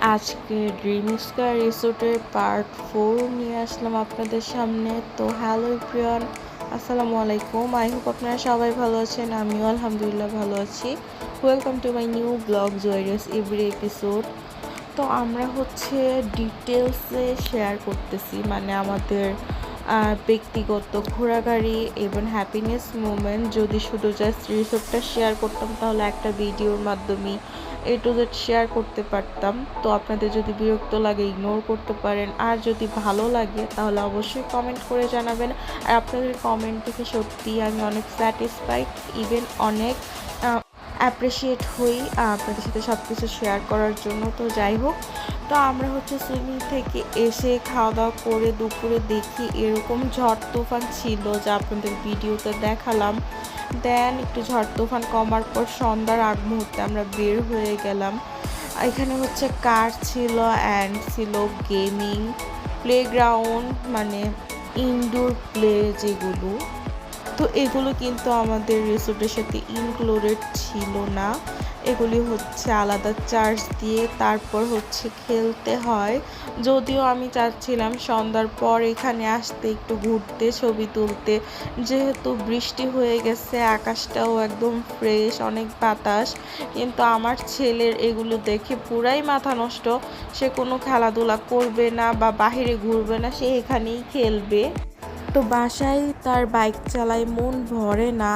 আজকে dream square রিসোর্টের part 4 নিয়ে আসলাম আপনাদের সামনে। তো হ্যালো এভরিওয়ান, আসসালামু আলাইকুম। আই হোপ আপনারা সবাই ভালো আছেন, আমিও আলহামদুলিল্লাহ ভালো আছি। Welcome to my new blog জয়েরিয়াস এভরি এপিসোড। তো আমরা ডিটেলসে শেয়ার করতেছি, মানে আমাদের ব্যক্তিগত ঘোরাঘুরি এবং হ্যাপিনেস মোমেন্ট। যদি শুধু জাস্ট রিসোর্টটা শেয়ার করতাম তাহলে একটা ভিডিওর মাধ্যমে টু জেড শেয়ার করতে পারতাম। তো আপনাদের যদি বিরক্ত লাগে ইগনোর করতে পারেন, আর যদি ভালো লাগে তাহলে অবশ্যই কমেন্ট করে জানাবেন। আর আপনাদের কমেন্ট দেখে সত্যিই আমি অনেক স্যাটিসফাইড, ইভেন অনেক অ্যাপ্রিসিয়েট হই আপনাদের সাথে সব কিছু শেয়ার করার জন্য। তো যাই হোক, তো আমরা সুইমিং থেকে এসে খাওয়া দাওয়া করে দুপুরে দেখি এরকম ঝড় তুফান ছিল যা আপনাদের ভিডিওতে দেখালাম। দেন একটু ঝড় তুফান কমার পর সন্ধ্যার আগ মুহূর্তে আমরা বের হয়ে গেলাম। এখানে কার ছিল অ্যান্ড ছিল গেমিং প্লেগ্রাউন্ড, মানে ইনডোর প্লে যেগুলো, তো এগুলো কিন্তু আমাদের রিসোর্টের সাথে ইনক্লুডেড ছিল না। এগুলি আলাদা চার্জ দিয়ে তারপর খেলতে হয়। যদিও আমি চাচ্ছিলাম সন্ধ্যার পর এখানে আসতে, একটু ঘুরতে, ছবি তুলতে, যেহেতু বৃষ্টি হয়ে গেছে, আকাশটাও একদম ফ্রেশ, অনেক বাতাস। কিন্তু আমার ছেলের এগুলো দেখে পুরাই মাথা নষ্ট। সে কোনো খেলাধুলা করবে না বা বাহিরে ঘুরবে না, সে এখানেই খেলবে। তো বাসায় তার বাইক চালায় মন ভরে না,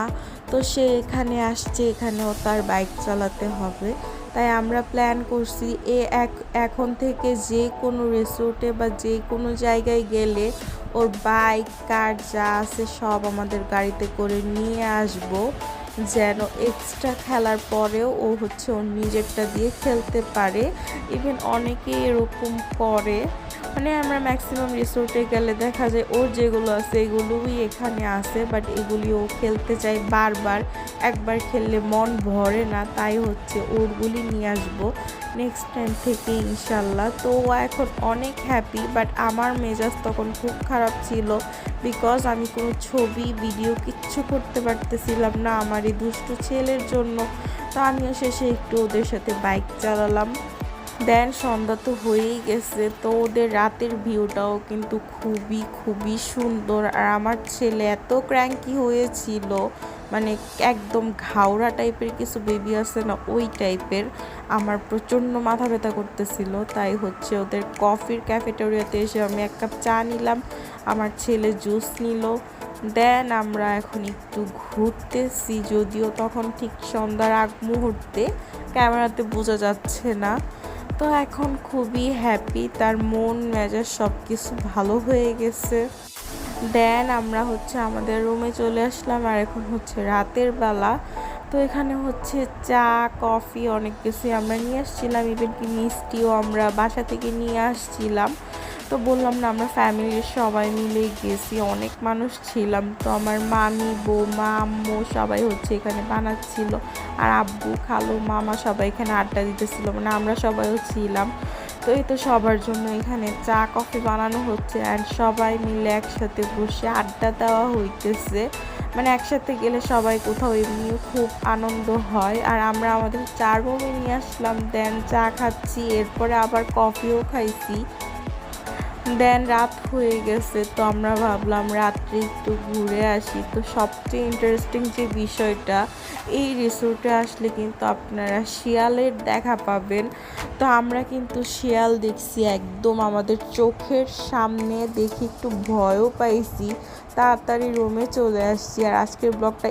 তো সে এখানে আসছে, এখানেও তার বাইক চালাতে হবে। তাই আমরা প্ল্যান করছি এখন থেকে যে কোনো রিসোর্টে বা যে কোনো জায়গায় গেলে ওর বাইক কার যা আছে সব আমাদের গাড়িতে করে নিয়ে আসব, যেন এক্সট্রা খেলার পরেও ও ওর নিজেরটা দিয়ে খেলতে পারে। ইভেন অনেকেই এরকম করে, মানে আমরা ম্যাক্সিমাম রিসোর্টে গেলে দেখা যায় ওর যেগুলো আছে এগুলোই এখানে আছে, বাট এগুলি ও খেলতে চায় বারবার, একবার খেললে মন ভরে না। তাই ওরগুলি নিয়ে আসবো নেক্সট টাইম থেকে ইনশাল্লাহ। তো ও এখন অনেক হ্যাপি, বাট আমার মেজাজ তখন খুব খারাপ ছিল, বিকজ আমি কোনো ছবি ভিডিও কিচ্ছু করতে পারতেছিলাম না আমার এই দুষ্টু ছেলের জন্য। তো আমিও শেষে একটু ওদের সাথে বাইক চালালাম। দেন সন্ধ্যা তো হয়েই গেছে, তো ওদের রাতের ভিউটাও কিন্তু খুবই খুবই সুন্দর। আর আমার ছেলে এত ক্র্যাঙ্কি হয়েছিল, মানে একদম ঘাওড়া টাইপের কিছু বেবি আছে না, ওই টাইপের। আমার প্রচণ্ড মাথা ব্যথা করতেছিল, তাই ওদের কফির ক্যাফেটেরিয়াতে এসে আমি এক কাপ চা নিলাম, আমার ছেলে জুস নিল। দেন আমরা এখন একটু ঘুরতেছি, যদিও তখন ঠিক সন্ধ্যার আগ মুহূর্তে, ক্যামেরাতে বোঝা যাচ্ছে না। তো এখন খুবই হ্যাপি, তার মন মেজাজ সব কিছু ভালো হয়ে গেছে। দেন আমরা আমাদের রুমে চলে আসলাম, আর এখন রাতের বেলা। তো এখানে চা কফি অনেক কিছুই আমরা নিয়ে আসছিলাম, ইভেন কি মিষ্টিও আমরা বাসা থেকে নিয়ে আসছিলাম। তো বললাম না, আমরা ফ্যামিলির সবাই মিলে গেছি, অনেক মানুষ ছিলাম। তো আমার মামি, বৌমা, আম্মু সবাই এখানে বানাচ্ছিল, আর আব্বু, খালু, মামা সবাই এখানে আড্ডা দিতেছিল, মানে আমরা সবাইও ছিলাম। তো এই তো সবার জন্য এখানে চা কফি বানানো হচ্ছে, অ্যান্ড সবাই মিলে একসাথে বসে আড্ডা দেওয়া হইতেছে। মানে একসাথে গেলে সবাই কোথাও এমনিও খুব আনন্দ হয়। আর আমরা আমাদের চার রুমে নিয়ে আসলাম, দেন চা খাচ্ছি, এরপরে আবার কফিও খাইছি। দেন রাত হয়ে গেছে, তো আমরা ভাবলাম রাত্রে একটু ঘুরে আসি। তো সবচেয়ে ইন্টারেস্টিং যে বিষয়টা, এই রিসোর্টে আসলে কিন্তু আপনারা শিয়ালের দেখা পাবেন। তো আমরা কিন্তু শিয়াল দেখছি একদম আমাদের চোখের সামনে, দেখে একটু ভয়ও পাইছি, তাড়াতাড়ি রুমে চলে আসছি। আর আজকের ব্লগটা